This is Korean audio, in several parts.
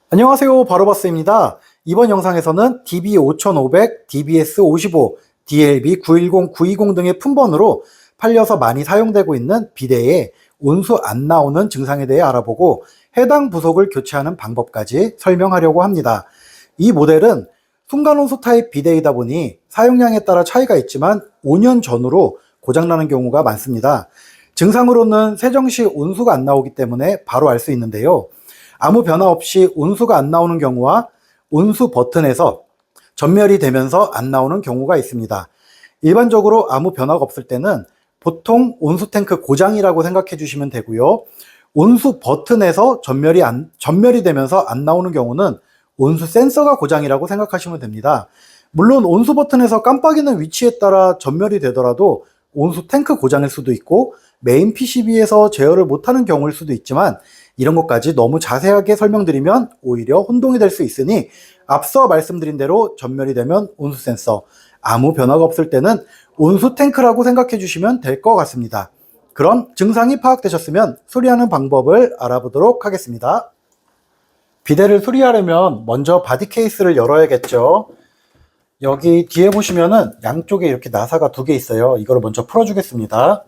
안녕하세요, 바로바스입니다. 이번 영상에서는 DB5500, DBS55, DLB910, 920 등의 품번으로 팔려서 많이 사용되고 있는 비데에 온수 안 나오는 증상에 대해 알아보고 해당 부속을 교체하는 방법까지 설명하려고 합니다. 이 모델은 순간온수 타입 비데이다 보니 사용량에 따라 차이가 있지만 5년 전후로 고장나는 경우가 많습니다. 증상으로는 세정 시 온수가 안 나오기 때문에 바로 알 수 있는데요. 아무 변화 없이 온수가 안 나오는 경우와 온수 버튼에서 전멸이 되면서 안 나오는 경우가 있습니다. 일반적으로 아무 변화가 없을 때는 보통 온수 탱크 고장이라고 생각해 주시면 되고요. 온수 버튼에서 전멸이 되면서 안 나오는 경우는 온수 센서가 고장이라고 생각하시면 됩니다. 물론 온수 버튼에서 깜빡이는 위치에 따라 전멸이 되더라도 온수 탱크 고장일 수도 있고 메인 PCB에서 제어를 못하는 경우일 수도 있지만 이런 것까지 너무 자세하게 설명드리면 오히려 혼동이 될 수 있으니 앞서 말씀드린 대로 전멸이 되면 온수 센서, 아무 변화가 없을 때는 온수 탱크라고 생각해 주시면 될 것 같습니다. 그럼 증상이 파악되셨으면 수리하는 방법을 알아보도록 하겠습니다. 비데를 수리하려면 먼저 바디 케이스를 열어야겠죠. 여기 뒤에 보시면은 양쪽에 이렇게 나사가 2개 있어요. 이걸 먼저 풀어주겠습니다.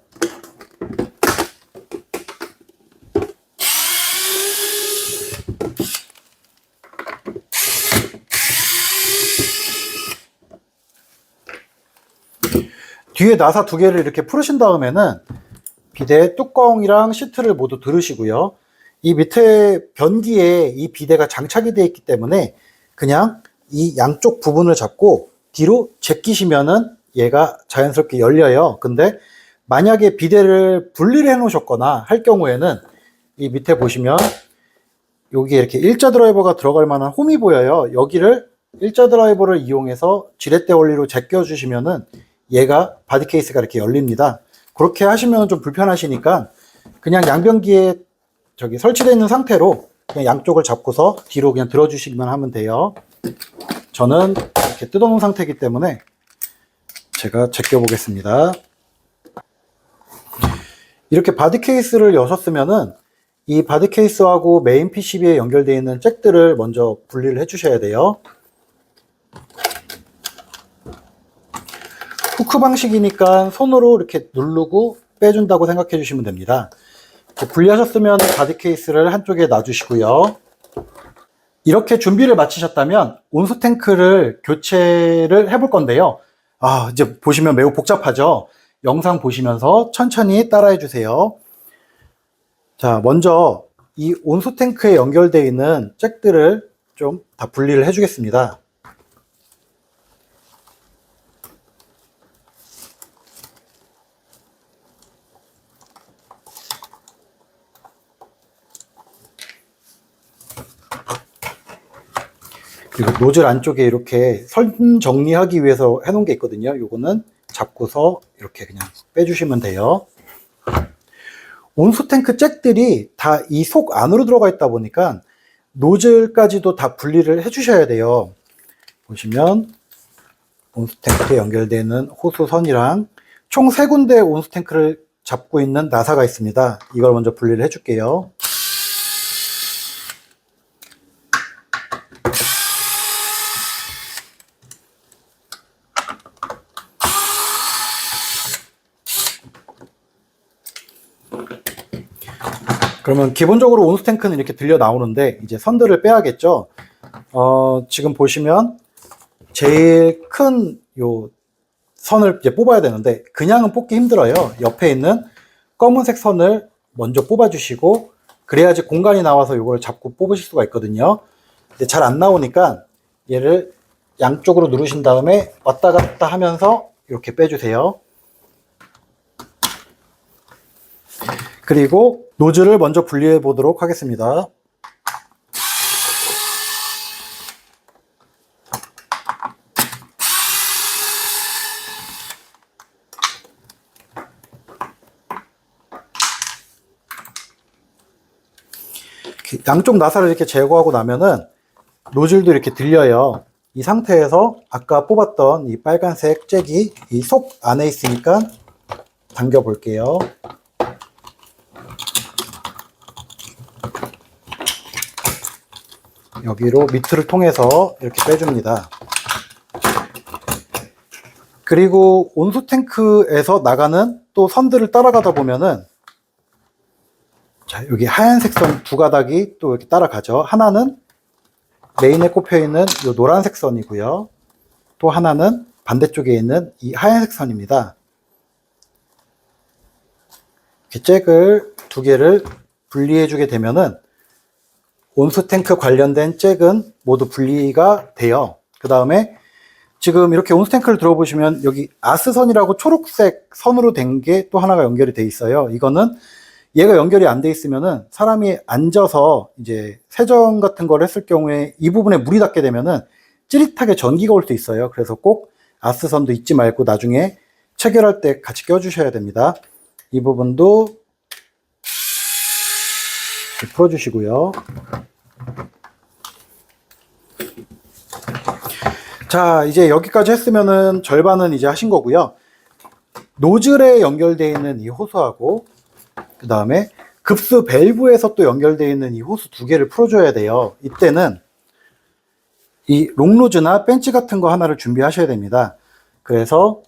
뒤에 나사 2개를 이렇게 풀으신 다음에는 비데 뚜껑이랑 시트를 모두 들으시고요. 이 밑에 변기에 이 비데가 장착이 되어 있기 때문에 그냥 이 양쪽 부분을 잡고 뒤로 제끼시면은 얘가 자연스럽게 열려요. 근데 만약에 비데를 분리를 해 놓으셨거나 할 경우에는 이 밑에 보시면 여기 이렇게 일자 드라이버가 들어갈 만한 홈이 보여요. 여기를 일자 드라이버를 이용해서 지렛대 원리로 제껴 주시면은 얘가 바디 케이스가 이렇게 열립니다. 그렇게 하시면 좀 불편하시니까 그냥 양변기에 설치되어 있는 상태로 그냥 양쪽을 잡고서 뒤로 그냥 들어주시기만 하면 돼요. 저는 이렇게 뜯어놓은 상태이기 때문에 제가 제껴 보겠습니다. 이렇게 바디 케이스를 여셨으면은 이 바디 케이스하고 메인 PCB에 연결되어 있는 잭들을 먼저 분리를 해 주셔야 돼요. 후크 방식이니까 손으로 이렇게 누르고 빼준다고 생각해 주시면 됩니다. 이렇게 분리하셨으면 바디 케이스를 한쪽에 놔주시고요. 이렇게 준비를 마치셨다면 온수 탱크를 교체를 해볼 건데요. 이제 보시면 매우 복잡하죠? 영상 보시면서 천천히 따라해 주세요. 자, 먼저 이 온수 탱크에 연결되어 있는 잭들을 좀 다 분리를 해 주겠습니다. 그리고 노즐 안쪽에 이렇게 선 정리하기 위해서 해놓은 게 있거든요. 요거는 잡고서 이렇게 그냥 빼주시면 돼요. 온수 탱크 잭들이 다 이 속 안으로 들어가 있다 보니까 노즐까지도 다 분리를 해 주셔야 돼요. 보시면 온수 탱크에 연결되는 호수 선이랑 총 3군데 온수 탱크를 잡고 있는 나사가 있습니다. 이걸 먼저 분리를 해 줄게요. 그러면 기본적으로 온수 탱크는 이렇게 들려 나오는데 이제 선들을 빼야겠죠. 지금 보시면 제일 큰 요 선을 이제 뽑아야 되는데 그냥은 뽑기 힘들어요. 옆에 있는 검은색 선을 먼저 뽑아 주시고 그래야지 공간이 나와서 요걸 잡고 뽑으실 수가 있거든요. 근데 잘 안 나오니까 얘를 양쪽으로 누르신 다음에 왔다 갔다 하면서 이렇게 빼주세요. 그리고 노즐을 먼저 분리해 보도록 하겠습니다. 양쪽 나사를 이렇게 제거하고 나면은 노즐도 이렇게 들려요. 이 상태에서 아까 뽑았던 이 빨간색 잭이 이 속 안에 있으니까 당겨 볼게요. 여기로 미트를 통해서 이렇게 빼줍니다. 그리고 온수 탱크에서 나가는 또 선들을 따라가다 보면은, 자, 여기 하얀색 선 두 가닥이 또 이렇게 따라가죠. 하나는 메인에 꼽혀 있는 이 노란색 선이고요. 또 하나는 반대쪽에 있는 이 하얀색 선입니다. 이렇게 잭을 두 개를 분리해 주게 되면은 온수 탱크 관련된 잭은 모두 분리가 돼요. 그 다음에 지금 이렇게 온수 탱크를 들어보시면 여기 아스선이라고 초록색 선으로 된 게 또 하나가 연결이 돼 있어요. 이거는 얘가 연결이 안 돼 있으면은 사람이 앉아서 이제 세정 같은 걸 했을 경우에 이 부분에 물이 닿게 되면은 찌릿하게 전기가 올 수 있어요. 그래서 꼭 아스선도 잊지 말고 나중에 체결할 때 같이 껴주셔야 됩니다. 이 부분도 풀어주시고요. 자, 이제 여기까지 했으면은 절반은 이제 하신 거고요. 노즐에 연결되어 있는 이 호수하고 그 다음에 급수 밸브에서 또 연결되어 있는 이 호수 두 개를 풀어줘야 돼요. 이때는 이 롱노즈나 벤치 같은 거 하나를 준비하셔야 됩니다. 그래서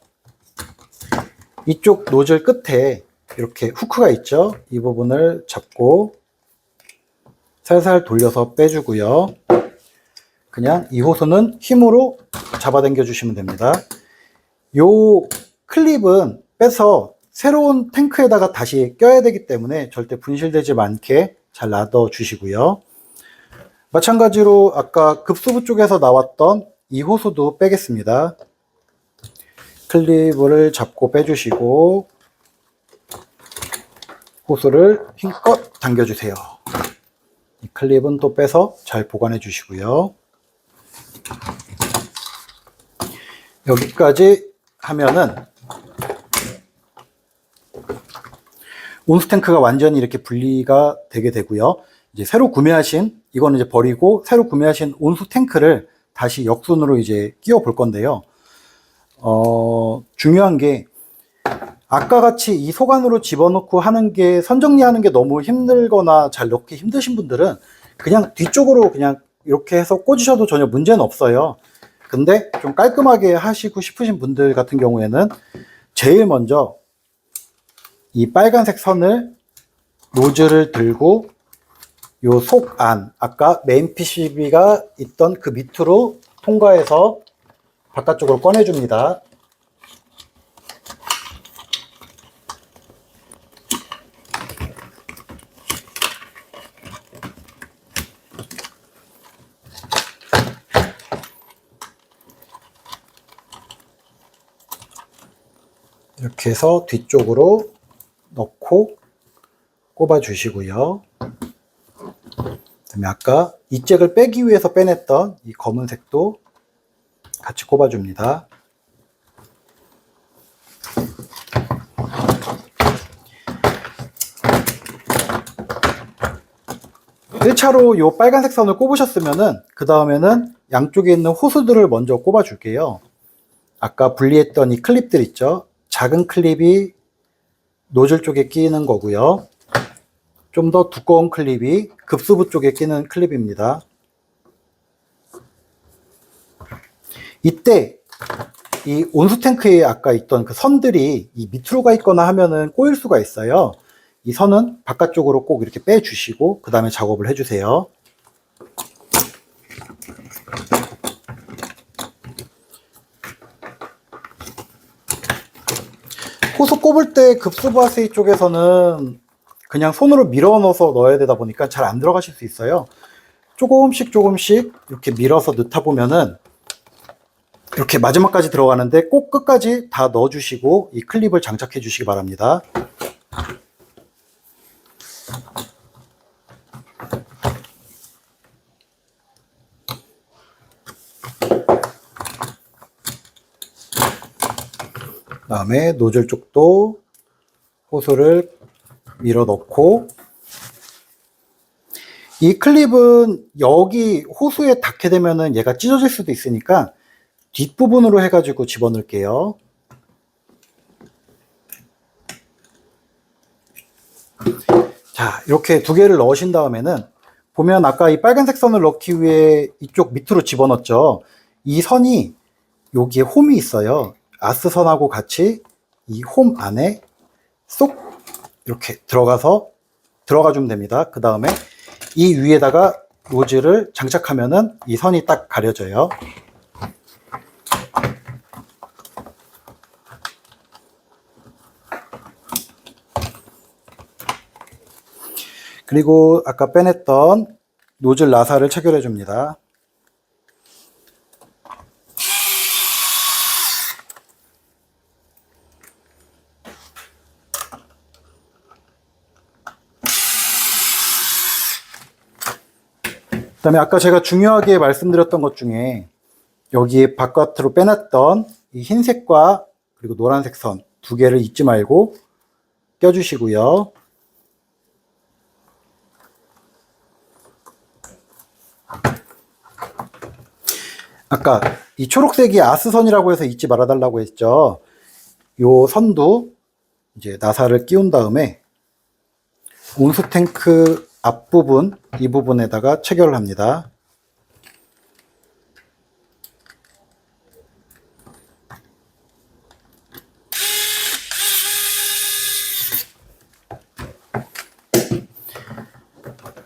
이쪽 노즐 끝에 이렇게 후크가 있죠. 이 부분을 잡고 살살 돌려서 빼주고요. 그냥 이 호수는 힘으로 잡아당겨 주시면 됩니다. 요 클립은 빼서 새로운 탱크에다가 다시 껴야 되기 때문에 절대 분실되지 않게 잘 놔둬 주시고요. 마찬가지로 아까 급수부 쪽에서 나왔던 이 호수도 빼겠습니다. 클립을 잡고 빼주시고 호수를 힘껏 당겨주세요. 이 클립은 또 빼서 잘 보관해 주시고요. 여기까지 하면은 온수탱크가 완전히 이렇게 분리가 되게 되고요. 이제 새로 구매하신, 이거는 이제 버리고 새로 구매하신 온수탱크를 다시 역순으로 이제 끼워 볼 건데요. 중요한 게 아까 같이 이 소관으로 집어넣고 하는 게 선정리하는 게 너무 힘들거나 잘 넣기 힘드신 분들은 그냥 뒤쪽으로 그냥 이렇게 해서 꽂으셔도 전혀 문제는 없어요. 근데 좀 깔끔하게 하시고 싶으신 분들 같은 경우에는 제일 먼저 이 빨간색 선을 노즐을 들고 요 속 안, 아까 메인 PCB가 있던 그 밑으로 통과해서 바깥쪽으로 꺼내줍니다. 이렇게 해서 뒤쪽으로 넣고 꼽아 주시고요. 그다음에 아까 이 잭을 빼기 위해서 빼냈던 이 검은색도 같이 꼽아 줍니다. 1차로 이 빨간색 선을 꼽으셨으면은 그 다음에는 양쪽에 있는 호수들을 먼저 꼽아 줄게요. 아까 분리했던 이 클립들 있죠? 작은 클립이 노즐 쪽에 끼는 거고요. 좀 더 두꺼운 클립이 급수부 쪽에 끼는 클립입니다. 이때 이 온수 탱크에 아까 있던 그 선들이 이 밑으로 가 있거나 하면은 꼬일 수가 있어요. 이 선은 바깥쪽으로 꼭 이렇게 빼주시고 그 다음에 작업을 해주세요. 호수 꼽을 때 급수부하세이 쪽에서는 그냥 손으로 밀어 넣어서 넣어야 되다 보니까 잘 안 들어가실 수 있어요. 조금씩 이렇게 밀어서 넣다 보면은 이렇게 마지막까지 들어가는데 꼭 끝까지 다 넣어주시고 이 클립을 장착해 주시기 바랍니다. 그 다음에 노즐 쪽도 호수를 밀어 넣고, 이 클립은 여기 호수에 닿게 되면은 얘가 찢어질 수도 있으니까 뒷부분으로 해가지고 집어넣을게요. 자, 이렇게 두 개를 넣으신 다음에는 보면 아까 이 빨간색 선을 넣기 위해 이쪽 밑으로 집어넣었죠. 이 선이 여기에 홈이 있어요. 아스선하고 같이 이 홈 안에 쏙 이렇게 들어가 주면 됩니다. 그 다음에 이 위에다가 노즐을 장착하면은 이 선이 딱 가려져요. 그리고 아까 빼냈던 노즐 나사를 체결해 줍니다. 그 다음에 아까 제가 중요하게 말씀드렸던 것 중에 여기에 바깥으로 빼놨던 이 흰색과 그리고 노란색 선 두 개를 잊지 말고 껴주시고요. 아까 이 초록색이 아스선이라고 해서 잊지 말아달라고 했죠. 요 선도 이제 나사를 끼운 다음에 온수 탱크 앞부분 이 부분에다가 체결을 합니다.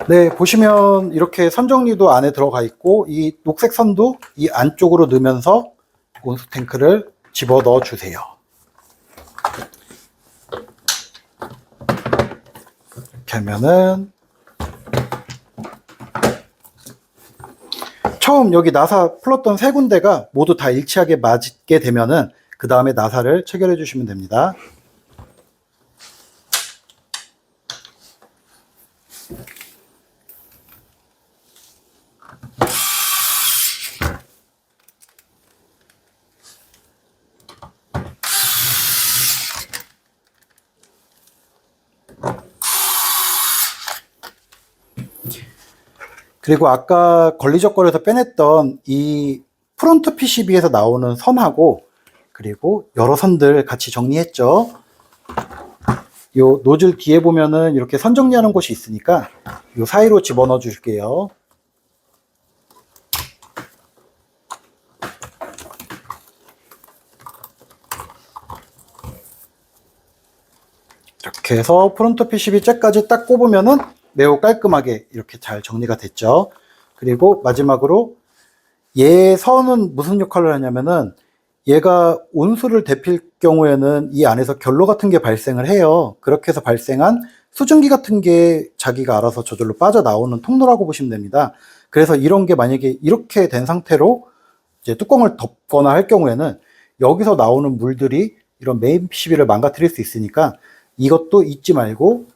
네, 보시면 이렇게 선 정리도 안에 들어가 있고 이 녹색 선도 이 안쪽으로 넣으면서 온수 탱크를 집어 넣어 주세요. 이렇게 하면은 처음 여기 나사 풀었던 세 군데가 모두 다 일치하게 맞게 되면은 그 다음에 나사를 체결해 주시면 됩니다. 그리고 아까 걸리적거려서 빼냈던 이 프론트 PCB에서 나오는 선하고 그리고 여러 선들 같이 정리했죠. 요 노즐 뒤에 보면은 이렇게 선 정리하는 곳이 있으니까 요 사이로 집어넣어 줄게요. 이렇게 해서 프론트 PCB 잭까지 딱 꼽으면은 매우 깔끔하게 이렇게 잘 정리가 됐죠. 그리고 마지막으로 얘 선은 무슨 역할을 하냐면은 얘가 온수를 데필 경우에는 이 안에서 결로 같은 게 발생을 해요. 그렇게 해서 발생한 수증기 같은 게 자기가 알아서 저절로 빠져나오는 통로라고 보시면 됩니다. 그래서 이런 게 만약에 이렇게 된 상태로 이제 뚜껑을 덮거나 할 경우에는 여기서 나오는 물들이 이런 메인 PCB를 망가뜨릴 수 있으니까 이것도 잊지 말고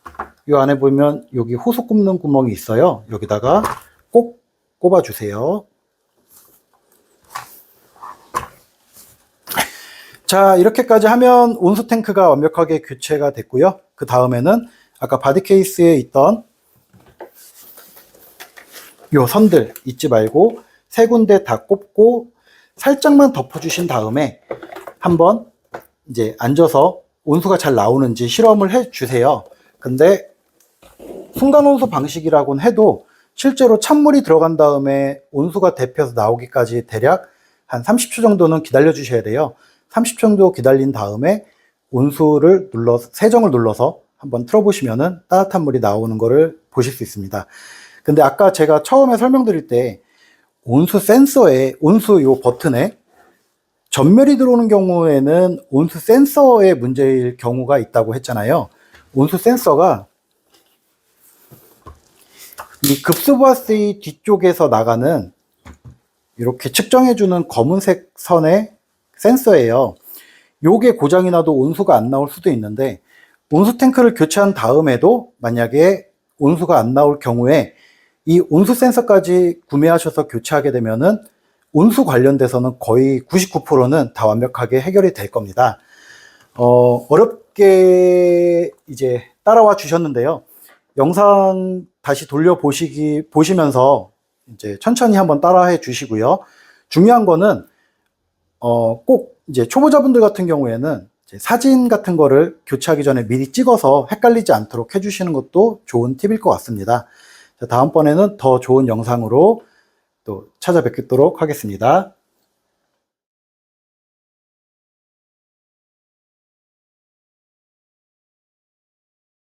이 안에 보면 여기 호수 꼽는 구멍이 있어요. 여기다가 꼭 꼽아 주세요. 자, 이렇게까지 하면 온수 탱크가 완벽하게 교체가 됐고요. 그 다음에는 아까 바디 케이스에 있던 요 선들 잊지 말고 세 군데 다 꼽고 살짝만 덮어주신 다음에 한번 이제 앉아서 온수가 잘 나오는지 실험을 해 주세요. 근데 순간 온수 방식이라고는 해도 실제로 찬물이 들어간 다음에 온수가 데펴서 나오기까지 대략 한 30초 정도는 기다려 주셔야 돼요. 30초 정도 기다린 다음에 온수를 세정을 눌러서 한번 틀어보시면은 따뜻한 물이 나오는 거를 보실 수 있습니다. 근데 아까 제가 처음에 설명드릴 때 온수 센서에, 온수 요 버튼에 전멸이 들어오는 경우에는 온수 센서의 문제일 경우가 있다고 했잖아요. 온수 센서가 이 급수부하스의 뒤쪽에서 나가는 이렇게 측정해주는 검은색 선의 센서예요. 요게 고장이 나도 온수가 안 나올 수도 있는데 온수 탱크를 교체한 다음에도 만약에 온수가 안 나올 경우에 이 온수 센서까지 구매하셔서 교체하게 되면은 온수 관련돼서는 거의 99%는 다 완벽하게 해결이 될 겁니다. 어렵게 이제 따라와 주셨는데요. 영상 다시 보시면서 이제 천천히 한번 따라해 주시고요. 중요한 거는, 꼭 이제 초보자분들 같은 경우에는 이제 사진 같은 거를 교체하기 전에 미리 찍어서 헷갈리지 않도록 해주시는 것도 좋은 팁일 것 같습니다. 다음번에는 더 좋은 영상으로 또 찾아뵙도록 하겠습니다.